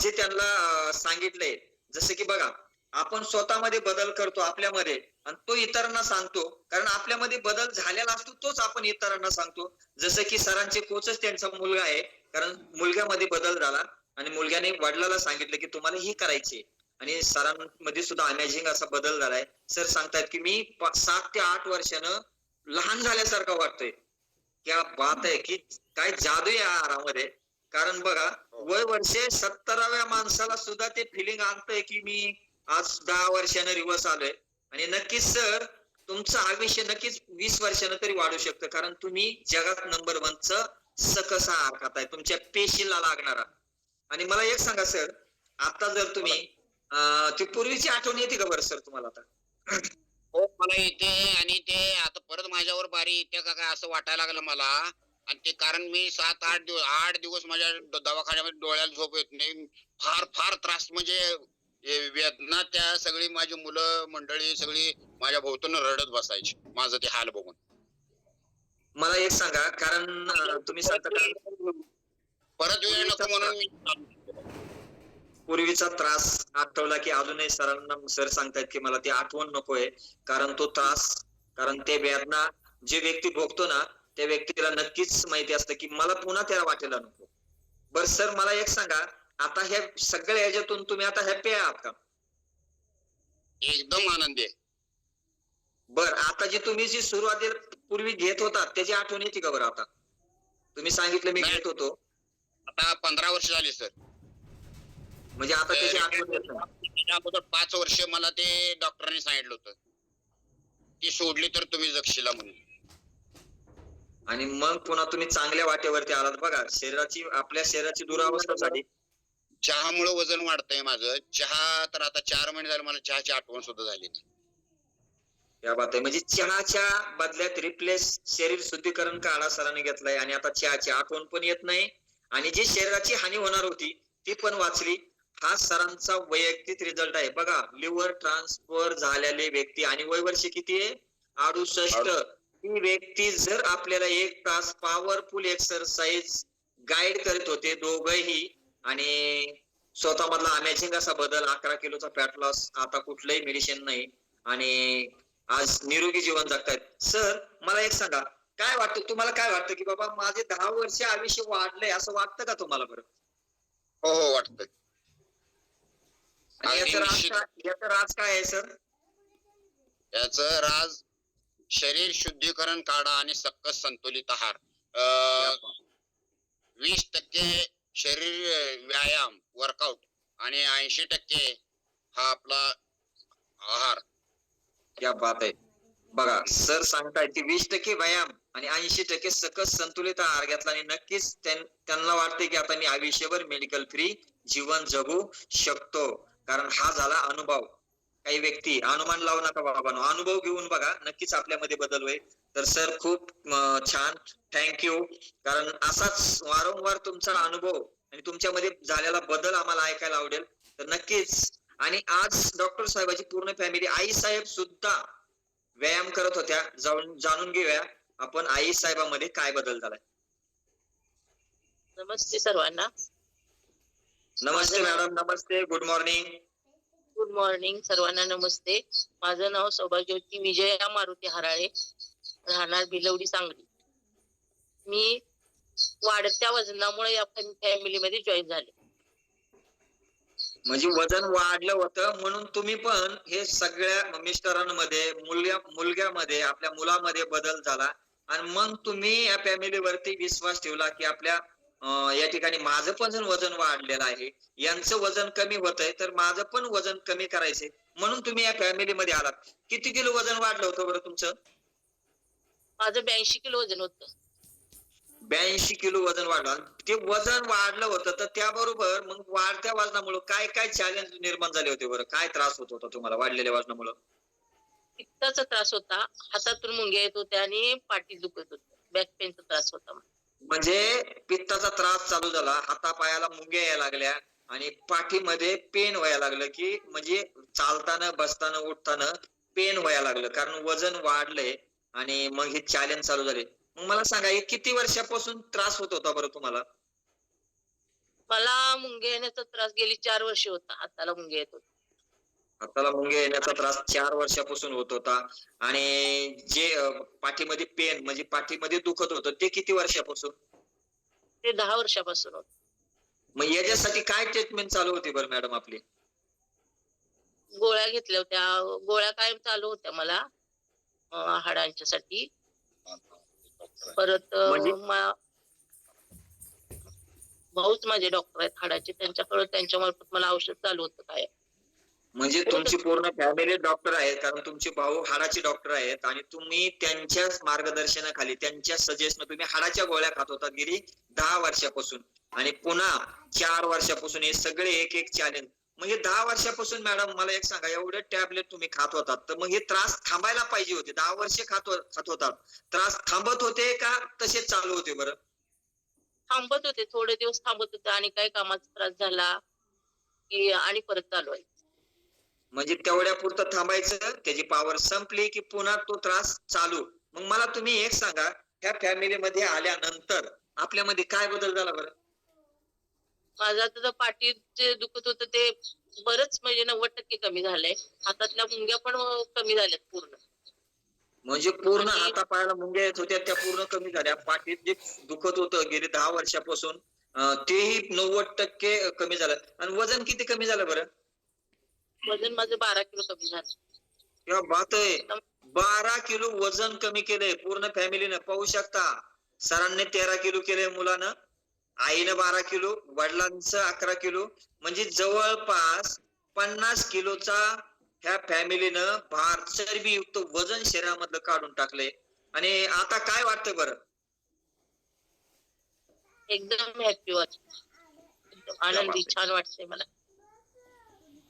जे त्यांना सांगितलंय, जसं की बघा आपण स्वतःमध्ये बदल करतो आपल्यामध्ये आणि तो इतरांना सांगतो, कारण आपल्यामध्ये बदल झालेला असतो तोच आपण इतरांना सांगतो. जसं की सरांचे कोचच त्यांचा मुलगा आहे, कारण मुलग्यामध्ये बदल झाला आणि मुलग्याने वडिलाला सांगितलं की तुम्हाला हे करायचे आणि सरांमध्ये सुद्धा अमेझिंग असा बदल झालाय. सर सांगतायत की मी 7 ते 8 वर्षानं लहान झाल्यासारखं वाटतंय. क्या बात आहे की काय जादू आहे या आहारामध्ये. कारण बघा वय वर्षे 70व्या माणसाला सुद्धा ते फिलिंग आणतंय की मी आज 10 वर्षानं रिवर्स आलोय आणि नक्कीच सर तुमचं आयुष्य नक्कीच 20 वर्षानं तरी वाढू शकतं, कारण तुम्ही जगात नंबर 1चं सकस आहार खाताय तुमच्या पेशीला लागणारा. आणि मला एक सांगा सर, आता जर तुम्ही ती पूर्वीची आठवण येते का बरं सर तुम्हाला आता? हो, मला येते आणि ते आता परत माझ्यावर बारी येते का काय असं वाटायला लागलं मला. आणि ते कारण मी 8 दिवस माझ्या दवाखान्यामध्ये डोळ्याला झोप येत नाही. फार फार त्रास म्हणजे वेदना. त्या सगळी माझी मुलं मंडळी सगळी माझ्या भोवतीनं रडत बसायची माझं ते हाल बघून. मला एक सांगा, कारण तुम्ही सांगता परत वेळ नको म्हणून मी पूर्वीचा त्रास आठवला की अजूनही सरांना सर सांगतायत की मला ती आठवण नकोय, कारण तो त्रास, कारण ते वेदना जे व्यक्ती भोगतो ना त्या व्यक्तीला नक्कीच माहिती असतं की मला पुन्हा त्याला वाटायला नको. बर सर मला एक सांगा, आता ह्या सगळ्या ह्याच्यातून तुम्ही आता हॅपी आहात का? एकदम आनंदी आहे. बर, आता जी तुम्ही जी सुरुवातीला पूर्वी घेत होता त्याची आठवण येते का बरं? आता तुम्ही सांगितलं मी घेत होतो, आता 15 वर्ष झाली सर. म्हणजे आता त्याची आठवण येत नाही. त्याच्या अगोदर 5 वर्ष मला ते डॉक्टरांनी सांगितलं होतं ती सोडली तर तुम्ही जगशीला म्हणून. आणि मग पुन्हा तुम्ही चांगल्या वाटेवरती आलात. बघा आपल्या शरीराची दुरावस्थेसाठी चहामुळे वजन वाढतंय माझं. चहा तर आता 4 महिने झाले मला चहाची आठवण सुद्धा झाली नाही. या बात आहे. म्हणजे चहाच्या बदल्यात रिप्लेस शरीर शुद्धीकरण काढा सरांनी घेतलाय आणि आता चहाची आठवण पण येत नाही आणि जी शरीराची हानी होणार होती ती पण वाचली. हा सरांचा वैयक्तिक रिझल्ट आहे. बघा लिव्हर ट्रान्सफर झालेले व्यक्ती आणि वय वर्ष किती आहे? 68. ही व्यक्ती जर आपल्याला 1 तास पॉवरफुल एक्सरसाइज गाईड करत होते दोघंही आणि स्वतः मधला अमेझिंग असा बदल, 11 किलोचा फॅट लॉस, आता कुठलंही मेडिसिन नाही आणि आज निरोगी जीवन जगतायत. सर मला एक सांगा, काय वाटतं तुम्हाला, काय वाटतं की बाबा माझे 10 वर्ष आयुष्य वाढलंय असं वाटतं का तुम्हाला बरं? हो वाटतंय. याचं राज काय आहे सर? याचं राज शरीर शुद्धीकरण काढा आणि सकस संतुलित आहार. 20% शरीर व्यायाम वर्कआउट आणि 80% हा आपला आहार. क्या बात आहे. बघा सर सांगतायत की 20% व्यायाम आणि 80% सकस संतुलित आहार घेतला आणि नक्कीच त्यांना वाटते की आता मी आयुष्यभर मेडिकल फ्री जीवन जगू शकतो, कारण हा झाला अनुभव. काही व्यक्ती अनुमान लावू नका बाबांनो, अनुभव घेऊन बघा, नक्कीच आपल्यामध्ये बदल होईल. तर सर खूप छान, थँक्यू. कारण असाच वारंवार तुमचा अनुभव आणि तुमच्यामध्ये झालेला बदल आम्हाला ऐकायला आवडेल. तर नक्कीच. आणि आज डॉक्टर साहेबाची पूर्ण फॅमिली, आई साहेब सुद्धा व्यायाम करत होत्या, जाणून घेऊया आपण आई साहेबांमध्ये काय बदल झालाय? नमस्ते सर्वांना. नमस्ते माझं नाव- मॅडम, नमस्ते, गुड मॉर्निंग. गुड मॉर्निंग सर्वांना. नमस्ते. माझं नाव सौभाग्यवती विजया मारुती हराळे, राहणार भिलवडी, सांगली. मी वाढत्या वजनामुळे या फॅमिलीमध्ये जॉईन झाले. म्हणजे वजन वाढलं होतं म्हणून तुम्ही पण हे सगळ्या मिस्टरांमध्ये, मुलग्यामध्ये, आपल्या मुलामध्ये बदल झाला आणि मग तुम्ही या फॅमिलीवरती विश्वास ठेवला की आपल्या या ठिकाणी माझं पण वजन वाढलेलं आहे, यांचं वजन कमी होतंय, तर माझं पण वजन कमी करायचंय, म्हणून तुम्ही या फॅमिलीमध्ये आलात. किती किलो वजन वाढलं होतं बरं तुमचं? माझं 82 किलो वजन होतं. 82 किलो वजन वाढलं. ते वजन वाढलं होतं, तर त्याबरोबर मग वाढत्या वजनामुळे काय काय चॅलेंज निर्माण झाले होते बरं? काय त्रास होत होता तुम्हाला वाढलेल्या वजनामुळे? पित्ताचा त्रास होता, हातातून मुंग्या येत होत्या आणि पाठी दुखत होत, बॅक पेनचा त्रास होता मला. म्हणजे पित्ताचा त्रास चालू झाला, हातापायाला मुंग्या यायला लागल्या आणि पाठीमध्ये पेन व्हायला लागलं, की म्हणजे चालताना, बसताना, उठताना पेन व्हायला लागलं, कारण वजन वाढलंय आणि मग हे चॅलेंज चालू झाले. मग मला सांगा, हे किती वर्षापासून त्रास होत होता बरं तुम्हाला? मला मुंग्या येण्याचा त्रास गेली 4 वर्ष होता. हाताला मुंग्या येत होत्या. हाताला मुंग्या येण्याचा त्रास 4 वर्षापासून होत होता आणि जे पाठीमध्ये पेन म्हणजे पाठीमध्ये दुखत होतं ते किती वर्षापासून? ते 10 वर्षापासून होत. मग याच्यासाठी काय ट्रीटमेंट चालू होती बरं मॅडम आपली? गोळ्या घेतल्या होत्या, गोळ्या कायम चालू होत्या मला हाडांच्यासाठी. परत म्हणजे? भाऊच माझे डॉक्टर आहेत हाडाचे, त्यांच्या मार्फत मला औषध चालू होतं काय. म्हणजे तुमची पूर्ण फॅमिली डॉक्टर आहेत, कारण तुमचे भाऊ हाडाचे डॉक्टर आहेत आणि तुम्ही त्यांच्या मार्गदर्शनाखाली, त्यांच्या सजेशन तुम्ही हाडाच्या गोळ्या खात होता गेली 10 वर्षापासून आणि पुन्हा 4 वर्षापासून हे सगळे एक एक चॅलेंज. मग हे 10 वर्षापासून मॅडम मला एक सांगा, एवढे टॅबलेट तुम्ही खात होतात, तर मग हे त्रास थांबायला पाहिजे होते. 10 वर्ष खात होतात, त्रास थांबत होते का तसेच चालू होते बरं? थांबत होते, थोडे दिवस थांबत होते आणि काही कामाचा त्रास झाला की आणि परत चालू आहे. म्हणजे तेवढ्या पुरतं थांबायचं, त्याची पॉवर संपली की पुन्हा तो त्रास चालू. मग मला तुम्ही एक सांगा, ह्या फॅमिलीमध्ये आल्यानंतर आपल्यामध्ये काय बदल झाला बरं? माझं आता पाठीत जे दुखत होतं ते बरंच म्हणजे 90% कमी झालंय. हातातल्या मुंग्या पण कमी झाल्यात पूर्ण. म्हणजे पूर्ण आणि- हातापायाला मुंग्या येत होत्या त्या पूर्ण कमी झाल्या. पाठीत जे दुखत होतं गेले 10 वर्षापासून तेही 90% कमी झालं. आणि वजन किती कमी झालं बरं? वजन माझं 12 किलो कमी झालं. क्या बात आहे. 12 किलो वजन कमी केलंय पूर्ण फॅमिलीनं. पाहू शकता, सरांनी 13 किलो केलंय, मुलानं, आईनं 12 किलो, वडिलांचं 11 किलो, म्हणजे जवळपास 50 किलोचा ह्या फॅमिलीनं भार चरबीयुक्त वजन शरीरामधलं काढून टाकलंय. आणि आता काय वाटतं बरं? एकदम हॅपी वाटतं, एकदम आनंदी, छान वाटतंय मला.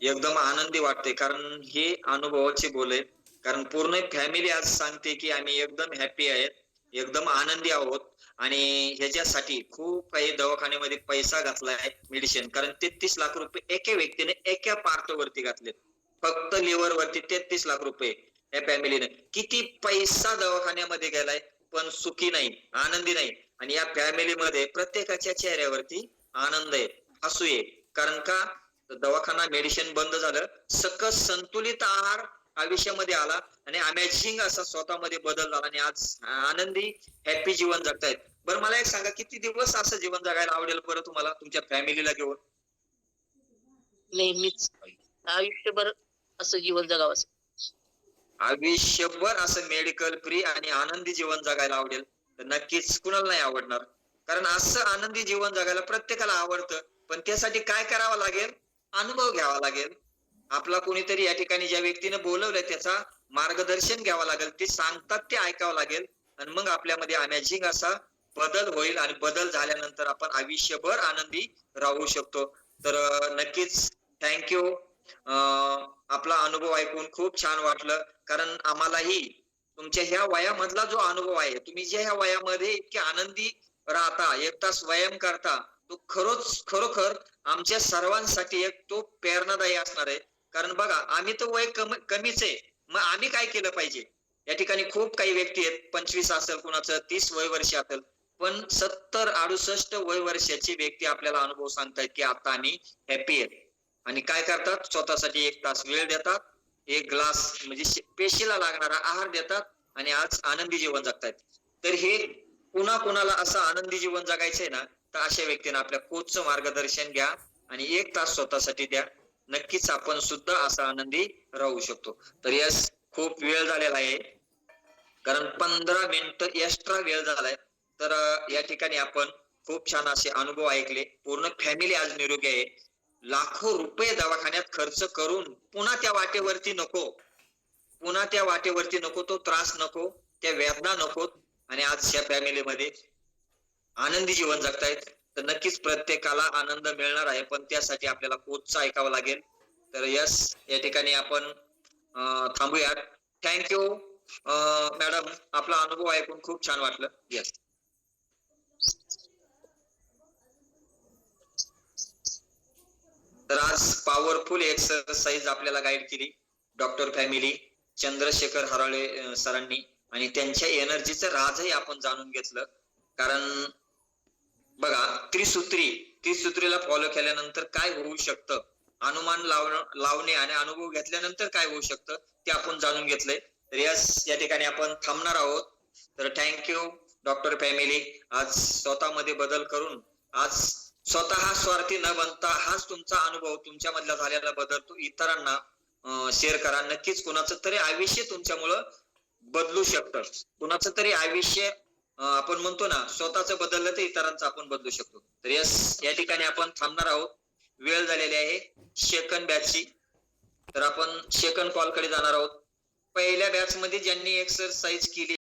एकदम आनंदी वाटते, कारण हे अनुभवाचे बोल आहेत. कारण पूर्ण फॅमिली आज सांगते की आम्ही एकदम हॅपी आहेत, एकदम आनंदी आहोत आणि ह्याच्यासाठी खूप काही दवाखान्यामध्ये पैसा घातलाय मेडिसिन. कारण 33 लाख रुपये एका व्यक्तीने एका पार्ट वरती घातलेत, फक्त लिव्हर वरती 33 लाख रुपये या फॅमिलीने. किती पैसा दवाखान्यामध्ये गेलाय, पण सुखी नाही, आनंदी नाही. आणि या फॅमिलीमध्ये प्रत्येकाच्या चेहऱ्यावरती आनंद आहे, हसू आहे. कारण का? दवाखाना मेडिसिन बंद झालं, सकस संतुलित आहार आयुष्यामध्ये आला आणि अमेझिंग असा स्वतःमध्ये बदल झाला आणि आज आनंदी हॅपी जीवन जगतायत. बरं मला एक सांगा, किती दिवस असं जीवन जगायला आवडेल बरं तुम्हाला तुमच्या फॅमिलीला घेऊन? नेहमीच आयुष्यभर असं जीवन जगावं. आयुष्यभर असं मेडिकल फ्री आणि आनंदी जीवन जगायला आवडेल तर नक्कीच कुणाला नाही आवडणार. कारण असं आनंदी जीवन जगायला प्रत्येकाला आवडतं, पण त्यासाठी काय करावं लागेल? अनुभव घ्यावा लागेल. आपला कोणीतरी या ठिकाणी ज्या व्यक्तीने बोलवलंय त्याचा मार्गदर्शन घ्यावं लागेल, ते सांगतात ते ऐकावं लागेल आणि मग आपल्यामध्ये अमेझिंग असा बदल होईल आणि बदल झाल्यानंतर आपण आयुष्यभर आनंदी राहू शकतो. तर नक्कीच थँक्यू. आपला अनुभव ऐकून खूप छान वाटलं, कारण आम्हालाही तुमच्या ह्या वयामधला जो अनुभव आहे, तुम्ही जे ह्या वयामध्ये इतके आनंदी राहता, 1 तास व्यायाम करता, तो खरोखर आमच्या सर्वांसाठी एक तो प्रेरणादायी असणार आहे. कारण बघा, आम्ही तर वय कमीच आहे, मग आम्ही काय केलं पाहिजे? या ठिकाणी खूप काही व्यक्ती आहेत, 25 असेल, कुणाचं 30 वय वर्ष असेल, पण 70-68 वय वर्षाची व्यक्ती आपल्याला अनुभव सांगतायत की आता आम्ही हॅपी आहेत. आणि काय करतात, स्वतःसाठी 1 तास वेळ देतात, 1 ग्लास म्हणजे पेशीला लागणारा आहार देतात आणि आज आनंदी जीवन जगतायत. तर हे कुणाला असं आनंदी जीवन जगायचंय ना, तर अशा व्यक्तीने आपल्या कोचचं मार्गदर्शन घ्या आणि 1 तास स्वतःसाठी द्या. नक्कीच आपण सुद्धा असा आनंदी राहू शकतो. तर यस, खूप वेळ झालेला आहे, कारण 15 मिनिटं एक्स्ट्रा वेळ झालाय. तर या ठिकाणी आपण खूप छान असे अनुभव ऐकले. पूर्ण फॅमिली आज निरोगी आहे. लाखो रुपये दवाखान्यात खर्च करून पुन्हा त्या वाटेवरती नको, तो त्रास नको, त्या वेदना नको, आणि आज या फॅमिलीमध्ये आनंदी जीवन जगतायत. तर नक्कीच प्रत्येकाला आनंद मिळणार आहे, पण त्यासाठी आपल्याला कोचचं ऐकावं लागेल. तर यस, या ठिकाणी आपण थांबूयात. थँक्यू मॅडम, आपला अनुभव ऐकून खूप छान वाटलं. यस. तर आज पॉवरफुल एक्सरसाइज आपल्याला गाईड केली डॉक्टर फॅमिली चंद्रशेखर हराळे सरांनी, आणि त्यांच्या एनर्जीचं राजही आपण जाणून घेतलं. कारण बघा, त्रिसूत्रीला फॉलो केल्यानंतर काय होऊ शकतं, अनुमान लावणे आणि अनुभव घेतल्यानंतर काय होऊ शकतं ते आपण जाणून घेतलंय. तर यस, या ठिकाणी आपण थांबणार आहोत. तर थँक्यू डॉक्टर फॅमिली. आज स्वतःमध्ये बदल करून, आज स्वतः स्वार्थी न बनता हाच तुमचा अनुभव, तुमच्यामधला झालेला बदल तो इतरांना शेअर करा. नक्कीच कुणाचं तरी आयुष्य तुमच्यामुळं बदलू शकतं. कुणाचं तरी आयुष्य आपण म्हणतो ना, स्वतःचं बदललं तर इतरांचं आपण बदलू शकतो. तर यस, या ठिकाणी आपण थांबणार आहोत. वेळ झालेली आहे सेकंड बॅचची. तर आपण सेकंड कॉल कडे जाणार आहोत. पहिल्या बॅच मध्ये ज्यांनी एक्सरसाइज केली